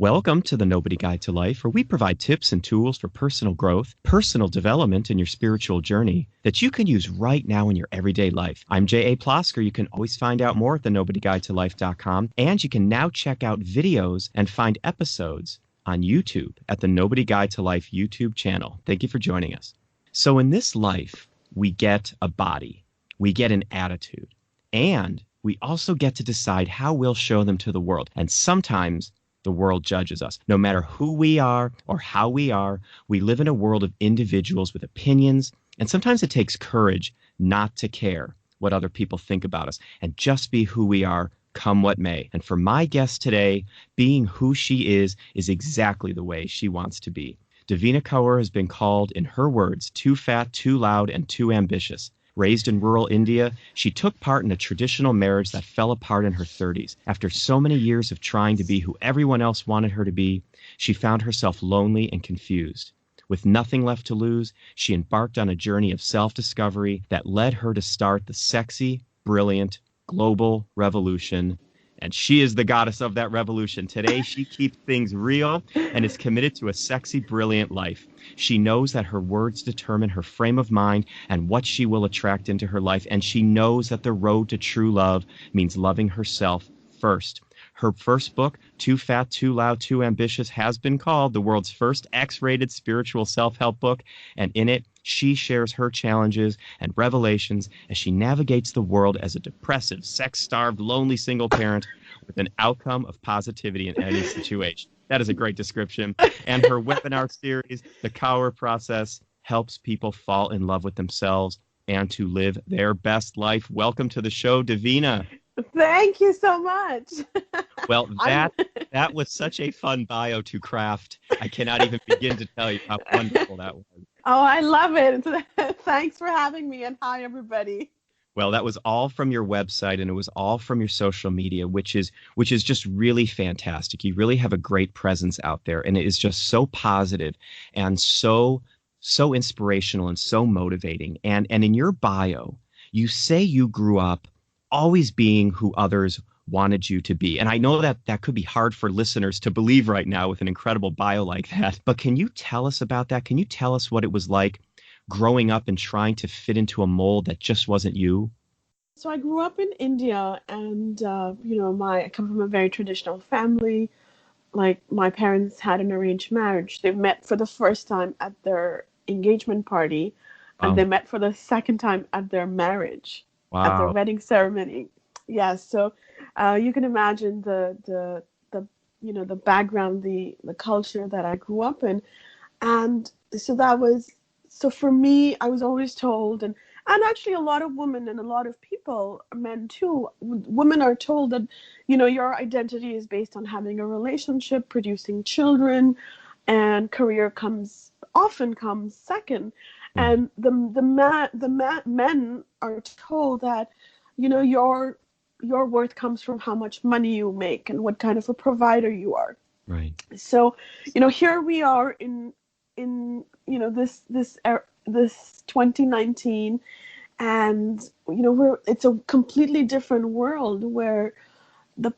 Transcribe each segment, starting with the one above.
Welcome to the Nobody Guide to Life, where we provide tips and tools for personal growth, personal development, and your spiritual journey that you can use right now in your everyday life. I'm J.A. Plosker. You can always find out more at thenobodyguidetolife.com, and you can now check out videos and find episodes on YouTube at the Nobody Guide to Life YouTube channel. Thank you for joining us. So in this life, we get a body, we get an attitude, and we also get to decide how we'll show them to the world. And sometimes the world judges us. No matter who we are or how we are, we live in a world of individuals with opinions, and sometimes it takes courage not to care what other people think about us and just be who we are, come what may. And for my guest today, being who she is exactly the way she wants to be. Devina Kaur has been called, in her words, too fat, too loud, and too ambitious. Raised in rural India, she took part in a traditional marriage that fell apart in her 30s. After so many years of trying to be who everyone else wanted her to be, she found herself lonely and confused. With nothing left to lose, she embarked on a journey of self-discovery that led her to start the sexy, brilliant, global revolution. And she is the goddess of that revolution. Today, she keeps things real and is committed to a sexy, brilliant life. She knows that her words determine her frame of mind and what she will attract into her life. And she knows that the road to true love means loving herself first. Her first book, Too Fat, Too Loud, Too Ambitious, has been called the world's first X-rated spiritual self-help book. And in it, she shares her challenges and revelations as she navigates the world as a depressive, sex-starved, lonely single parent with an outcome of positivity in any situation. That is a great description. And her webinar series, The Kaur Process, helps people fall in love with themselves and to live their best life. Welcome to the show, Devina. Thank you so much. Well, that was such a fun bio to craft. I cannot even begin to tell you how wonderful that was. Oh, I love it. Thanks for having me, and hi, everybody. Well, that was all from your website, and it was all from your social media, which is just really fantastic. You really have a great presence out there, and it is just so positive and so inspirational and so motivating. And in your bio, you say you grew up always being who others wanted you to be. And I know that that could be hard for listeners to believe right now with an incredible bio like that. But can you tell us about that? Can you tell us what it was like growing up and trying to fit into a mold that just wasn't you? So I grew up in India, and I come from a very traditional family. Like, my parents had an arranged marriage. They met for the first time at their engagement party, and Wow. they met for the second time at their marriage, at their Wow. wedding ceremony. Yes, so you can imagine the background, the culture that I grew up in. And so that was, so for me, I was always told, and actually a lot of women and a lot of people, men too, women are told that, your identity is based on having a relationship, producing children, and career often comes second. Right. And men are told that, your worth comes from how much money you make and what kind of a provider you are. Right. So, here we are in this 2019, and it's a completely different world where the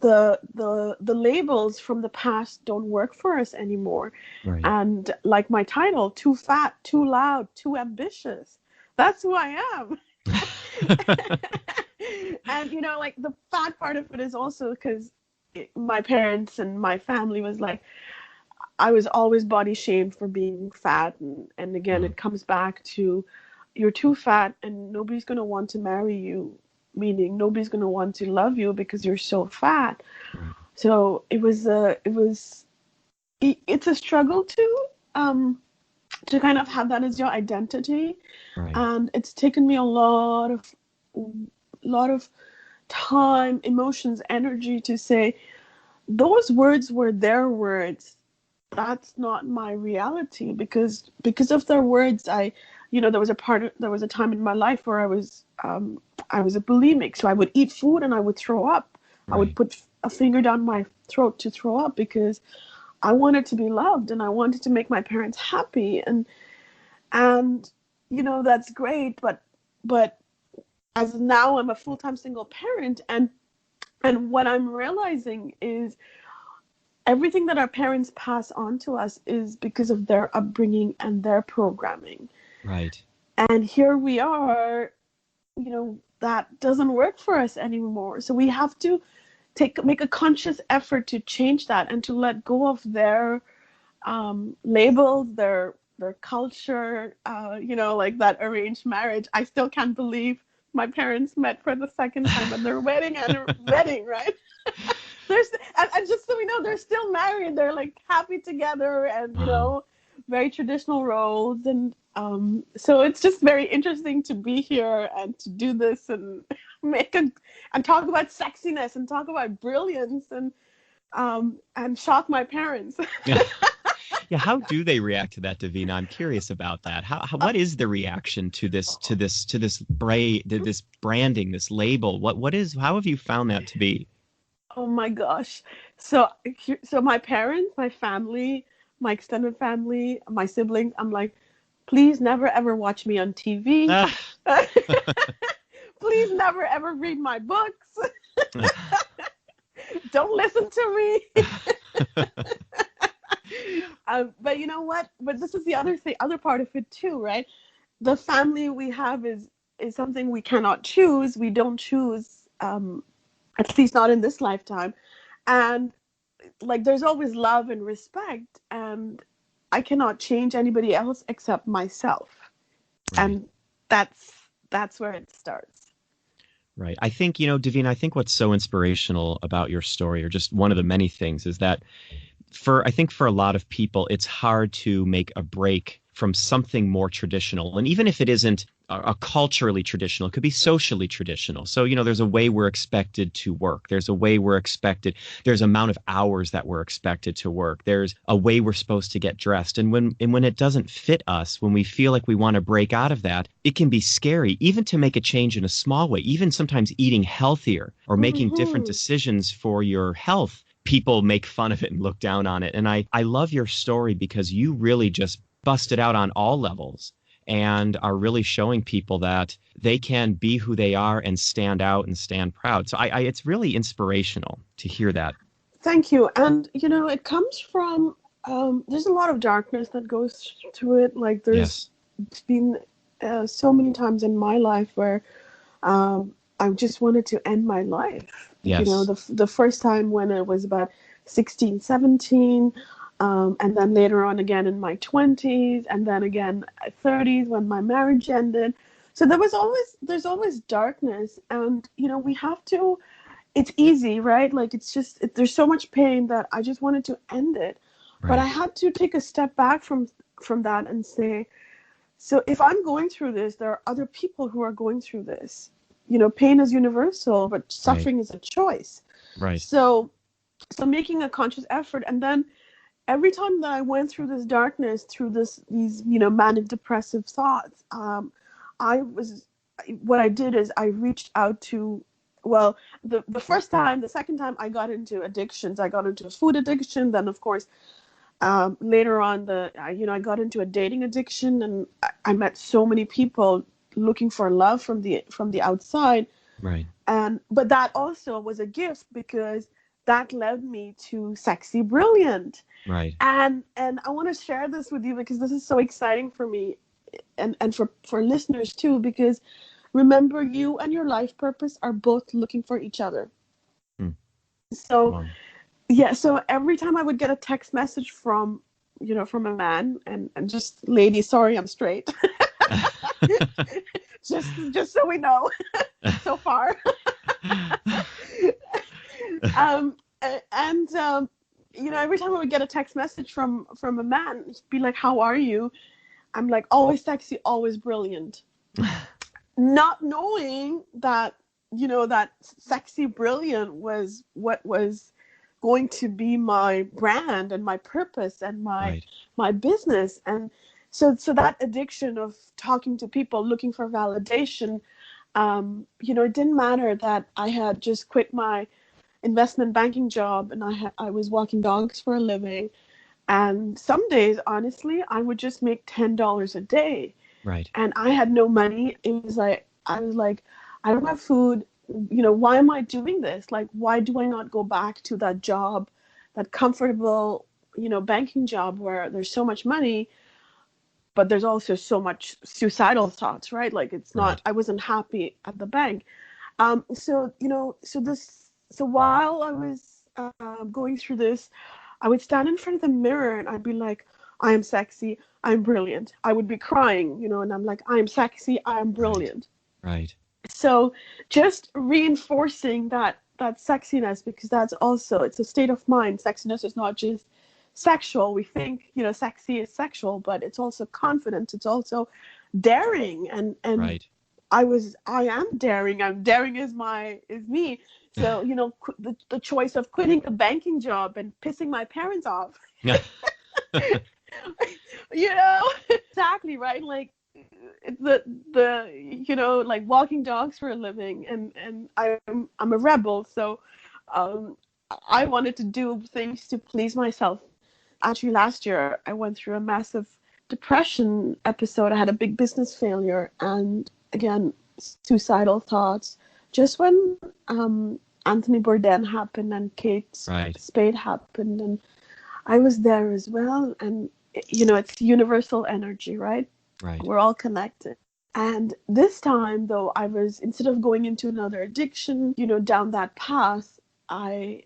the labels from the past don't work for us anymore. Right. And like my title, too fat, too loud, too ambitious. That's who I am. And like, the fat part of it is also because my parents and my family was like, I was always body shamed for being fat, and again, Wow. it comes back to, you're too fat and nobody's going to want to marry you, meaning nobody's going to want to love you because you're so fat. Right. So it's a struggle to kind of have that as your identity. Right. And it's taken me a lot of time, emotions, energy to say those words were their words. That's not my reality, because of their words, there was a time in my life where I was a bulimic, so I would eat food and I would throw up. I would Right. put a finger down my throat to throw up because I wanted to be loved and I wanted to make my parents happy, and that's great, but as now I'm a full-time single parent, and what I'm realizing is everything that our parents pass on to us is because of their upbringing and their programming. Right. And here we are, that doesn't work for us anymore. So we have to make a conscious effort to change that and to let go of their labels, their culture, like that arranged marriage. I still can't believe my parents met for the second time at their wedding, right? There's and just so we know, they're still married. They're like happy together, and Wow. very traditional roles. And so it's just very interesting to be here and to do this and and talk about sexiness and talk about brilliance and shock my parents. Yeah. Yeah. How do they react to that, Davina? I'm curious about that. What is the reaction to this branding, this label? How have you found that to be? Oh my gosh. So my parents, my family, my extended family, my siblings, I'm like, please never ever watch me on TV. Ah. Please never ever read my books. Don't listen to me. But you know what? But this is the other part of it too, right? The family we have is something we cannot choose. We don't choose, at least not in this lifetime. And like, there's always love and respect, and I cannot change anybody else except myself. Right. And that's where it starts. Right. I think, Davina, I think what's so inspirational about your story, or just one of the many things, is that I think for a lot of people, it's hard to make a break from something more traditional. And even if it isn't a culturally traditional, it could be socially traditional. So, there's a way we're expected to work. There's there's amount of hours that we're expected to work. There's a way we're supposed to get dressed. And when it doesn't fit us, when we feel like we want to break out of that, it can be scary, even to make a change in a small way, even sometimes eating healthier or making different Mm-hmm. decisions for your health. People make fun of it and look down on it. And I love your story because you really just busted out on all levels and are really showing people that they can be who they are and stand out and stand proud. So it's really inspirational to hear that. Thank you. And it comes from, there's a lot of darkness that goes to it. Like, there's Yes. been so many times in my life where I just wanted to end my life. Yes. The first time when I was about 16, 17, and then later on again in my 20s, and then again at 30s when my marriage ended. So there's always darkness, and we have to. It's easy, right? Like, it's just there's so much pain that I just wanted to end it, but I Right. had to take a step back from that and say, so if I'm going through this, there are other people who are going through this. Pain is universal, but Right. suffering is a choice. Right. So making a conscious effort, and then every time that I went through this darkness, through these manic depressive thoughts, I was what I did is I reached out to, well, the second time I got into addictions. I got into a food addiction. Then of course, later on, I got into a dating addiction, and I met so many people looking for love from the outside. Right. And but that also was a gift, because that led me to Sexy Brilliant. Right. And I want to share this with you because this is so exciting for me, and for listeners too, because remember, you and your life purpose are both looking for each other. Hmm. So Wow. yeah, so every time I would get a text message from a man, and just, lady, sorry, I'm straight. just so we know, so far. um and every time I would get a text message from a man, he'd be like, how are you? I'm like, always sexy, always brilliant. Not knowing that, that Sexy Brilliant was what was going to be my brand and my purpose and Right. my business. And so that addiction of talking to people looking for validation, it didn't matter that I had just quit my investment banking job, and I was walking dogs for a living. And some days, honestly, I would just make $10 a day, Right. and I had no money. I was like, I don't have food. Why am I doing this? Like, why do I not go back to that job that comfortable, banking job where there's so much money, but there's also so much suicidal thoughts, right? Like it's not, Right. I wasn't happy at the bank. So while I was going through this, I would stand in front of the mirror and I'd be like, I am sexy, I'm brilliant. I would be crying, and I'm like, I am sexy, I am Right. brilliant. Right. So just reinforcing that sexiness, because that's also, it's a state of mind. Sexiness is not just sexual. We think, sexy is sexual, but it's also confidence. It's also daring. And Right. I am daring. I'm daring is me. So, the choice of quitting a banking job and pissing my parents off, exactly, right? Like like walking dogs for a living, and I'm a rebel. So um I wanted to do things to please myself. Actually, last year I went through a massive depression episode. I had a big business failure, and again, suicidal thoughts. Just when Anthony Bourdain happened and Kate Right. Spade happened, and I was there as well. And it's universal energy, right? Right. We're all connected. And this time, though, instead of going into another addiction, down that path, I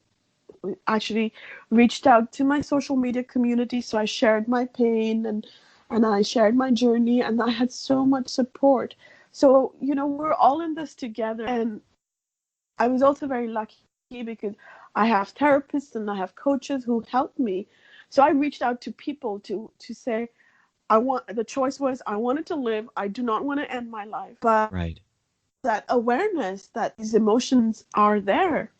actually reached out to my social media community. So I shared my pain, and I shared my journey, and I had so much support. So, we're all in this together. And I was also very lucky because I have therapists and I have coaches who helped me. So I reached out to people to say, the choice was, I wanted to live. I do not want to end my life. But Right. that awareness that these emotions are there.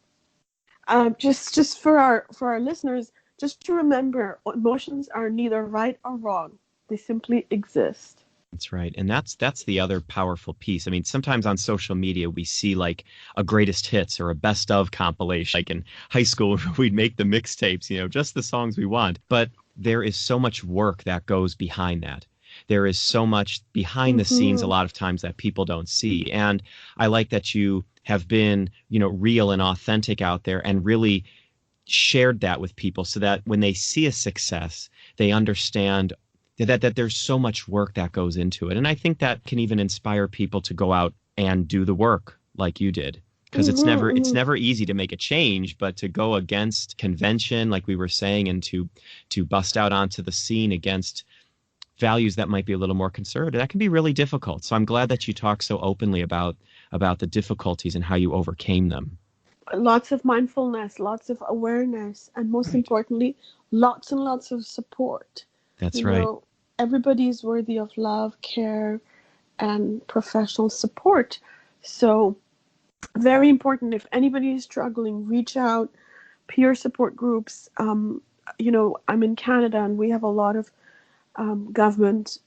Just for our listeners, just to remember, emotions are neither right or wrong. They simply exist. That's right. And that's the other powerful piece. I mean, sometimes on social media we see like a greatest hits or a best of compilation. Like in high school, we'd make the mixtapes, just the songs we want. But there is so much work that goes behind that. There is so much behind the scenes a Mm-hmm. lot of times that people don't see. And I like that you have been, real and authentic out there and really shared that with people so that when they see a success, they understand that there's so much work that goes into it. And I think that can even inspire people to go out and do the work like you did. Because it's Mm-hmm. never it's Mm-hmm. never easy to make a change, but to go against convention, like we were saying, and to bust out onto the scene against values that might be a little more conservative, that can be really difficult. So I'm glad that you talk so openly about the difficulties and how you overcame them. Lots of mindfulness, lots of awareness, and most Right. importantly, lots and lots of support. You That's right. know, everybody is worthy of love, care, and professional support. So, very important. If anybody is struggling, reach out. Peer support groups. I'm in Canada, and we have a lot of government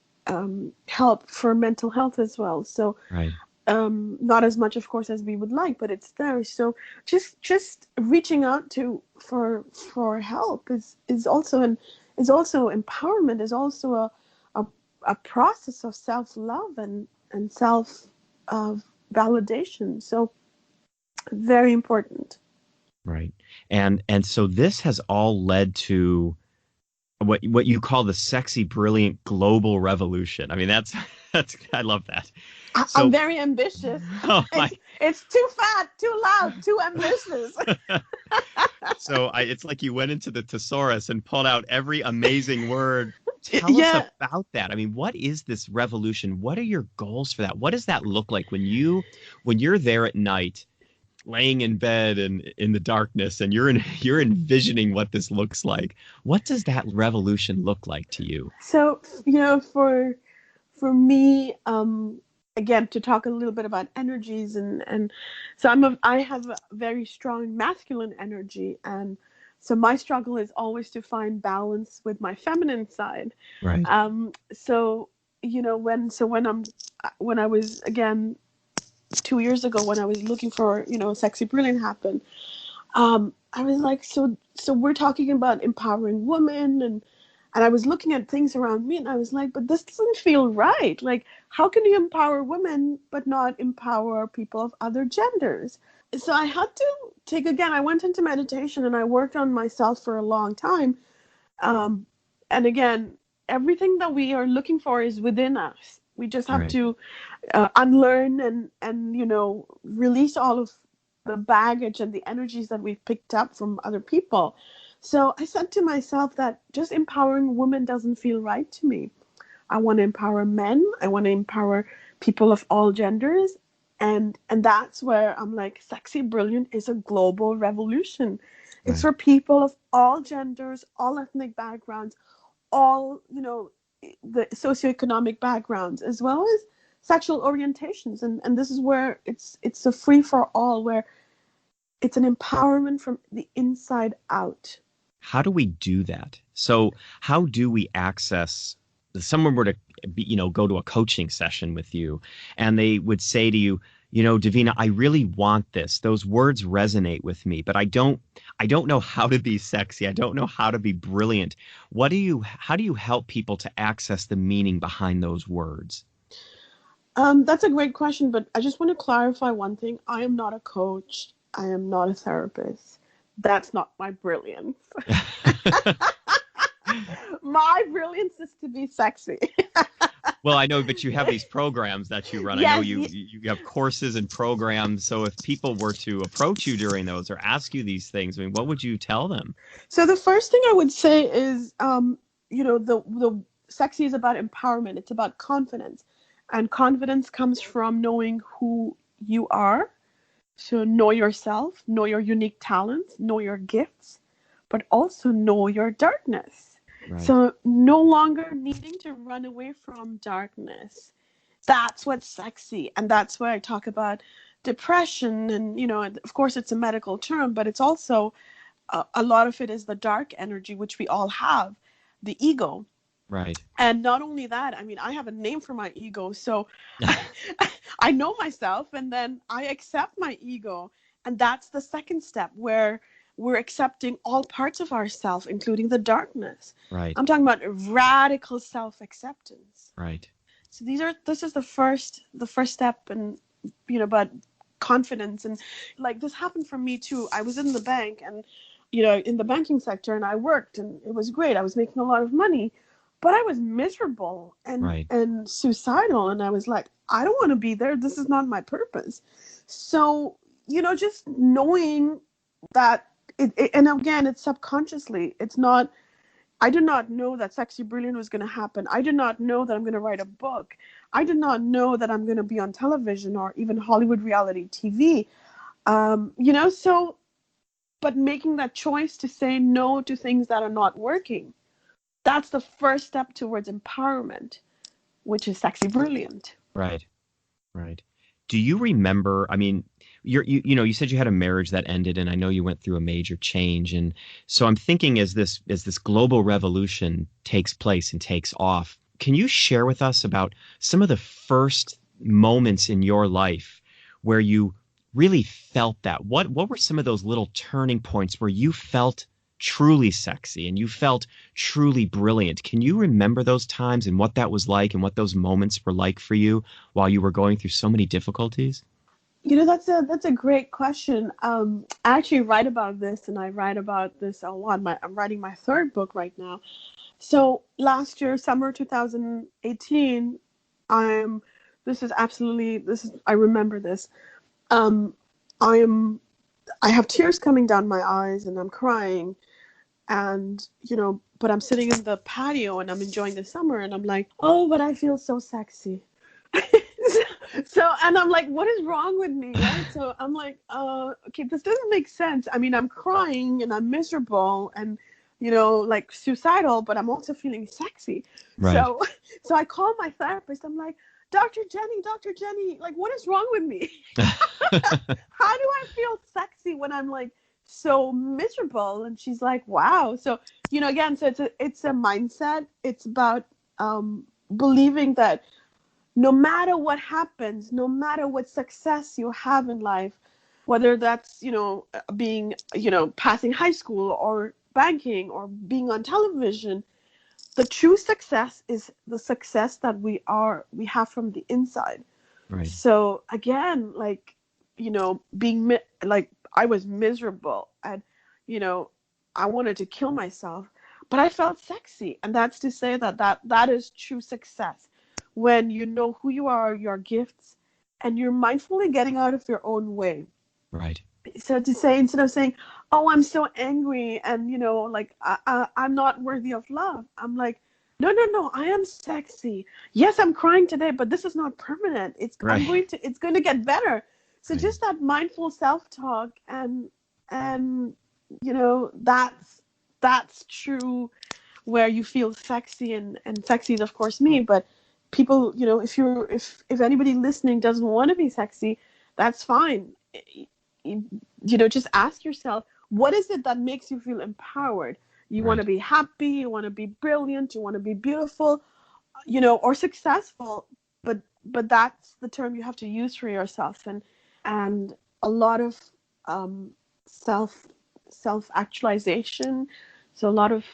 help for mental health as well. So Right. not as much, of course, as we would like, but it's there. So just reaching out to for help is also empowerment, is also a, a process of self love and self uh, validation. So very important. Right. And so this has all led to what you call the sexy, brilliant global revolution. I mean, that's I love that. I'm So, very ambitious. oh my. It's too fat, too loud, too ambitious. So it's like you went into the thesaurus and pulled out every amazing word. Tell us Yeah. about that. I mean, what is this revolution? What are your goals for that? What does that look like when you're there at night, laying in bed and in the darkness, and you're envisioning what this looks like? What does that revolution look like to you? So, for me, again, to talk a little bit about energies, and so I have a very strong masculine energy, and so my struggle is always to find balance with my feminine side. Right. So when I was, again, 2 years ago, when I was looking for, sexy brilliant happen, I was like, so we're talking about empowering women, and I was looking at things around me, and I was like, but this doesn't feel right. Like, how can you empower women but not empower people of other genders? so I had to I went into meditation and I worked on myself for a long time. Um, and again, everything that we are looking for is within us. We just have Right. to unlearn and release all of the baggage and the energies that we've picked up from other people. So I said to myself that just empowering women doesn't feel right to me. I want to empower men. I want to empower people of all genders. And that's where I'm like, Sexy Brilliant is a global revolution. It's Right. for people of all genders, all ethnic backgrounds, all, the socioeconomic backgrounds, as well as sexual orientations. And this is where it's a free for all, where it's an empowerment from the inside out. How do we do that? So how do we access, if someone were to go to a coaching session with you and they would say to you, Davina, I really want this. Those words resonate with me, but I don't know how to be sexy. I don't know how to be brilliant. How do you help people to access the meaning behind those words? That's a great question, but I just want to clarify one thing. I am not a coach. I am not a therapist. That's not my brilliance. My brilliance is to be sexy. Well, I know, but you have these programs that you run. I know Yes. you have courses and programs. So if people were to approach you during those or ask you these things, I mean, what would you tell them? So the first thing I would say is, the sexy is about empowerment. It's about confidence, and confidence comes from knowing who you are. So know yourself, know your unique talents, know your gifts, but also know your darkness. Right. So no longer needing to run away from darkness. That's what's sexy. And that's where I talk about depression. And, of course, it's a medical term, but it's also a lot of it is the dark energy, which we all have, the ego. Right. And not only that, I mean, I have a name for my ego. So I know myself, and then I accept my ego. And that's the second step, where we're accepting all parts of ourselves, including the darkness. Right. I'm talking about radical self-acceptance. Right. So this is the first step, and but confidence. And like, this happened for me too. I was in the bank, and in the banking sector, and I worked, and it was great. I was making a lot of money, but I was miserable and Right. and suicidal, and I was like, I don't want to be there. This is not my purpose. So, just knowing that and again, it's subconsciously. It's not, I did not know that Sexy Brilliant was going to happen. I did not know that I'm going to write a book. I did not know that I'm going to be on television or even Hollywood reality TV. So, but making that choice to say no to things that are not working, that's the first step towards empowerment, which is Sexy Brilliant. Right. Right. Do you remember, I mean, you said you had a marriage that ended, and I know you went through a major change. And so I'm thinking, as this global revolution takes place and takes off, can you share with us about some of the first moments in your life where you really felt that? What were some of those little turning points where you felt truly sexy and you felt truly brilliant? Can you remember those times and what that was like and what those moments were like for you while you were going through so many difficulties? That's a great question. I actually write about this, and I write about this a lot. I'm writing my third book right now. So last year, summer 2018, I'm. I remember this. Um, I am. I have tears coming down my eyes, and I'm crying, and but I'm sitting in the patio and I'm enjoying the summer, and I'm like, oh, but I feel so sexy. So, and I'm like, what is wrong with me, right? So I'm like, okay, this doesn't make sense. I mean, I'm crying and I'm miserable and like suicidal, but I'm also feeling sexy. Right. So so I call my therapist. I'm like, Dr. Jenny, like, what is wrong with me? How do I feel sexy when I'm like so miserable? And she's like, wow. So again, so it's a mindset. It's about believing that no matter what happens, no matter what success you have in life, whether that's, being, passing high school or banking or being on television, the true success is the success that we have from the inside. Right. So again, like, being like I was miserable, and I wanted to kill myself, but I felt sexy. And that's to say that is true success, when you know who you are, your gifts, and you're mindfully getting out of your own way. Right. So to say, instead of saying, oh, I'm so angry, and like I'm not worthy of love, I'm like, no, no, no, I am sexy. Yes, I'm crying today, but this is not permanent. Right. It's going to get better. So Right. just that mindful self-talk, and that's true, where you feel sexy, and sexy is of course me. But people, if anybody listening doesn't want to be sexy, that's fine. Just ask yourself, what is it that makes you feel empowered? You want to Right. be happy, you want to be brilliant, you want to be beautiful, or successful. But that's the term you have to use for yourself. And a lot of um, self self actualization. So a lot of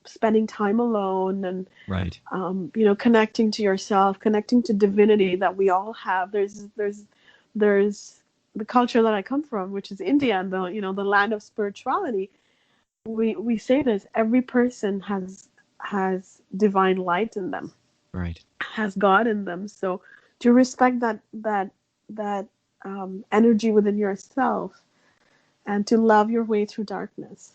spending time alone, and Right. connecting to yourself, connecting to divinity that we all have. There's the culture that I come from, which is India, and the land of spirituality. We say this: every person has divine light in them, Right. has God in them. So to respect that energy within yourself, and to love your way through darkness.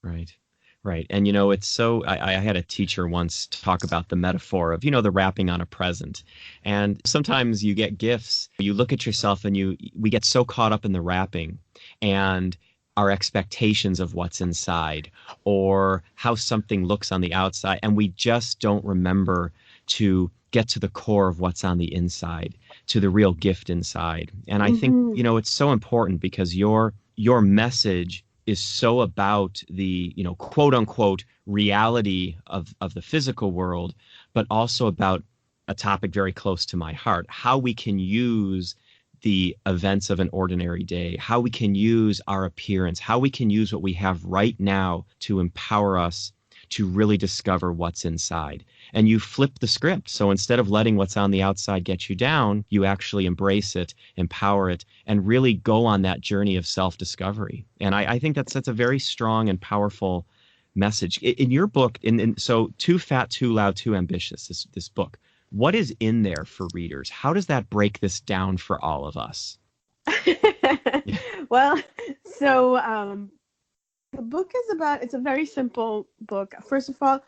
Right. Right. And it's so I had a teacher once talk about the metaphor of, the wrapping on a present. And sometimes you get gifts, you look at yourself and we get so caught up in the wrapping and our expectations of what's inside or how something looks on the outside. And we just don't remember to get to the core of what's on the inside, to the real gift inside. And I think, Mm-hmm. it's so important because your message is so about the, quote unquote reality of the physical world, but also about a topic very close to my heart, how we can use the events of an ordinary day, how we can use our appearance, how we can use what we have right now to empower us to really discover what's inside. And you flip the script. So instead of letting what's on the outside get you down, you actually embrace it, empower it, and really go on that journey of self-discovery. And I think that's a very strong and powerful message. In your book, so Too Fat, Too Loud, Too Ambitious, this book, what is in there for readers? How does that break this down for all of us? Well, so the book is it's a very simple book. First of all,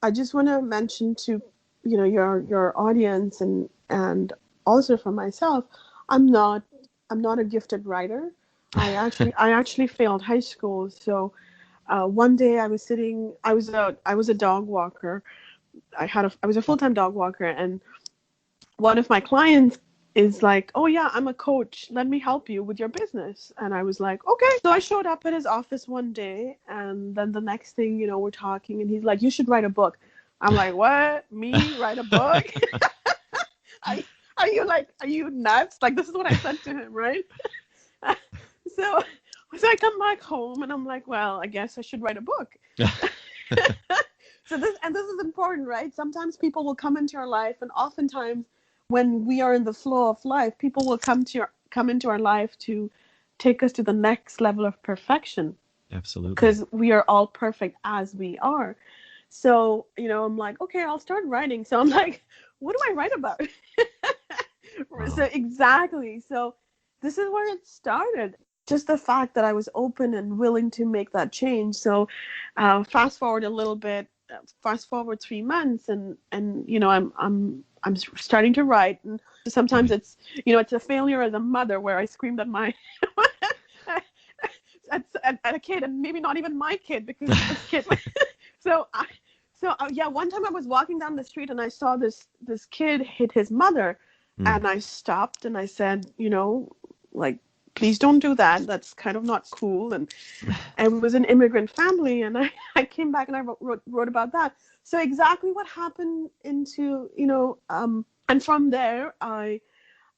I just want to mention to your audience, and also for myself, I'm not a gifted writer. I actually failed high school. So one day I was a dog walker. I was a full-time dog walker, and one of my clients is like, oh yeah, I'm a coach, let me help you with your business. And I was like, okay. So I showed up at his office one day, and then the next thing we're talking, and he's like, you should write a book. I'm like, what? Me write a book? are, are you nuts? Like, this is what I said to him, right? so so I come back home, and I'm like, well, I guess I should write a book. So this is important, right? Sometimes people will come into our life, and oftentimes when we are in the flow of life, people will come into our life to take us to the next level of perfection, Absolutely. because we are all perfect as we are. So I'm like, okay, I'll start writing. So I'm like, what do I write about? So Wow. exactly. So this is where it started. Just the fact that I was open and willing to make that change. So fast forward a little bit, fast forward 3 months, and I'm starting to write. And sometimes Right. it's a failure as a mother, where I screamed at my at a kid, and maybe not even my kid, because this kid. so I, yeah, one time I was walking down the street, and I saw this kid hit his mother, Mm. and I stopped, and I said, like, please don't do that. That's kind of not cool. And it was an immigrant family, and I came back, and I wrote about that. So exactly what happened into, and from there,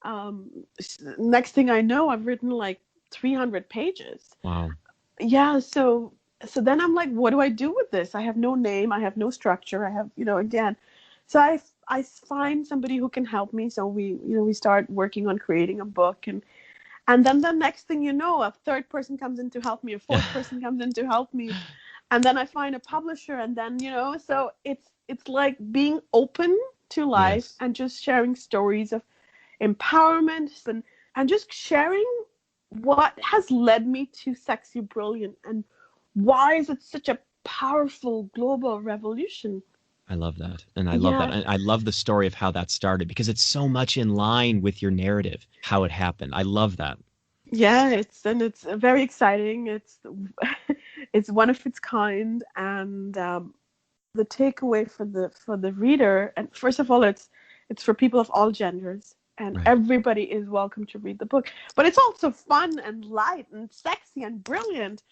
um, next thing I know, I've written like 300 pages. Wow. Yeah. So then I'm like, what do I do with this? I have no name. I have no structure. I have, again. So I find somebody who can help me. So we start working on creating a book, And then the next thing you know, a third person comes in to help me, a fourth person comes in to help me, and then I find a publisher, and then, so it's like being open to life Yes. and just sharing stories of empowerment, and just sharing what has led me to Sexy Brilliant, and why is it such a powerful global revolution. I love that. And I love that. Yeah, And I love the story of how that started because it's so much in line with your narrative, how it happened. I love that. yeah, it's very exciting. It's it's one of its kind, and the takeaway for the reader, and first of all, it's for people of all genders, and Right. everybody is welcome to read the book. But it's also fun and light and sexy and brilliant.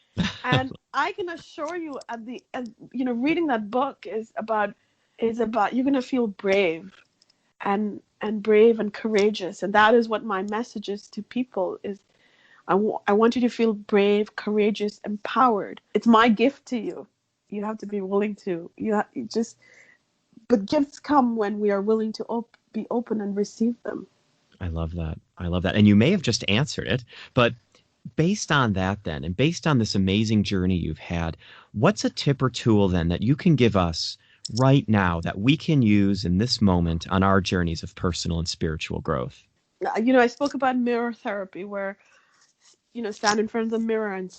And I can assure you, reading that book is about you're gonna feel brave, and brave and courageous, and that is what my message is to people. Is I want you to feel brave, courageous, empowered. It's my gift to you. You have to be willing to. You just. But gifts come when we are willing to be open and receive them. I love that. I love that. And you may have just answered it, but based on that then, and based on this amazing journey you've had, what's a tip or tool then that you can give us right now that we can use in this moment on our journeys of personal and spiritual growth? I spoke about mirror therapy, where stand in front of the mirror and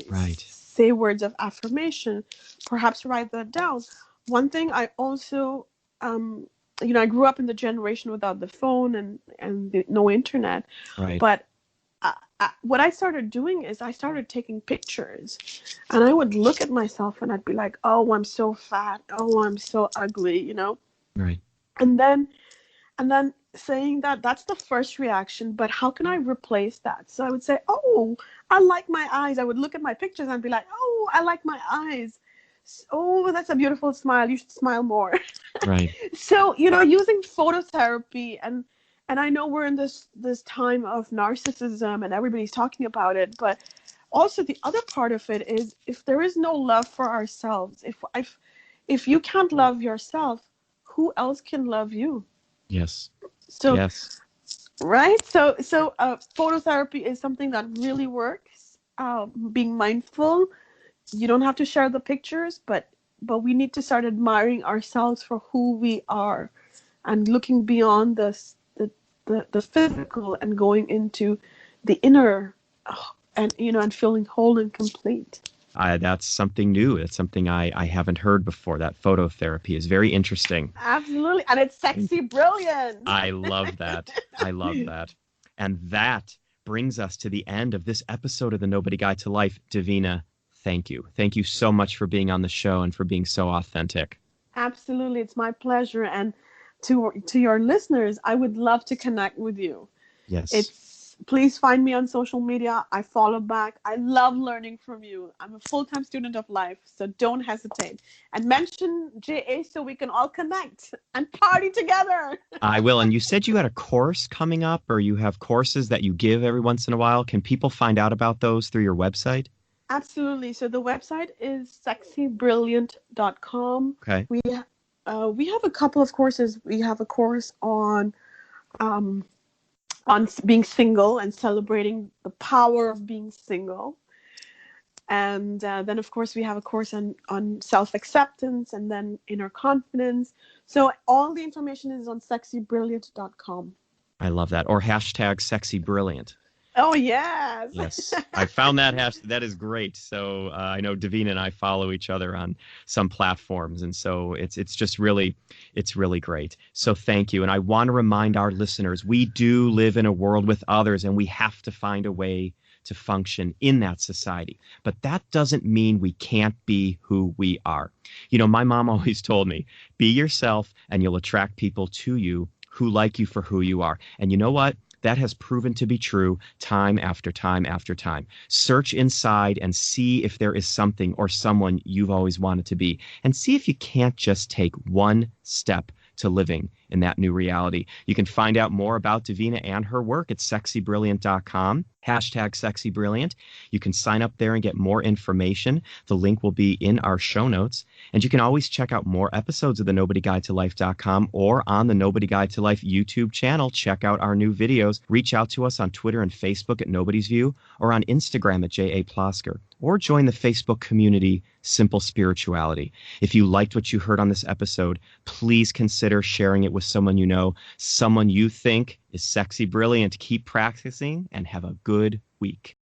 Right. say words of affirmation. Perhaps write that down. One thing I also, I grew up in the generation without the phone and no internet, Right. but what I started doing is I started taking pictures, and I would look at myself and I'd be like, oh, I'm so fat. Oh, I'm so ugly. Right. And then saying that that's the first reaction, but how can I replace that? So I would say, oh, I like my eyes. I would look at my pictures and be like, oh, I like my eyes. Oh, that's a beautiful smile. You should smile more. Right. So, using phototherapy, and I know we're in this time of narcissism and everybody's talking about it, but also the other part of it is, if there is no love for ourselves, if you can't love yourself, who else can love you? Yes. So, Yes. right? So phototherapy is something that really works. Being mindful, you don't have to share the pictures, but we need to start admiring ourselves for who we are, and looking beyond the physical and going into the inner, and feeling whole and complete. That's something new. It's something I haven't heard before. That phototherapy is very interesting. Absolutely, and it's sexy brilliant. I love that. I love that. And that brings us to the end of this episode of the Nobody Guide to Life. Devina, thank you. Thank you so much for being on the show and for being so authentic. Absolutely, it's my pleasure. And to your listeners, I would love to connect with you. Yes. Please find me on social media. I follow back. I love learning from you. I'm a full-time student of life, so don't hesitate. And mention JA so we can all connect and party together. I will. And you said you had a course coming up, or you have courses that you give every once in a while. Can people find out about those through your website? Absolutely. So the website is sexybrilliant.com. Okay. We have a couple of courses. We have a course um, on being single and celebrating the power of being single. And then, of course, we have a course on self-acceptance, and then inner confidence. So all the information is on sexybrilliant.com. I love that. Or hashtag sexy brilliant. Oh, yes. Yes, I found that that is great. So I know Devina and I follow each other on some platforms, and so it's really great. So thank you. And I want to remind our listeners, we do live in a world with others, and we have to find a way to function in that society. But that doesn't mean we can't be who we are. My mom always told me, be yourself, and you'll attract people to you who like you for who you are. And you know what? That has proven to be true time after time after time. Search inside and see if there is something or someone you've always wanted to be, and see if you can't just take one step to living in that new reality. You can find out more about Devina and her work at sexybrilliant.com, #sexybrilliant. You can sign up there and get more information. The link will be in our show notes. And you can always check out more episodes of the NobodyGuideToLife.com or on the Nobody Guide to Life YouTube channel. Check out our new videos. Reach out to us on Twitter and Facebook at Nobody's View or on Instagram at J.A. Plosker. Or join the Facebook community Simple Spirituality. If you liked what you heard on this episode, please consider sharing it with someone you know, someone you think is sexy brilliant. Keep practicing and have a good week.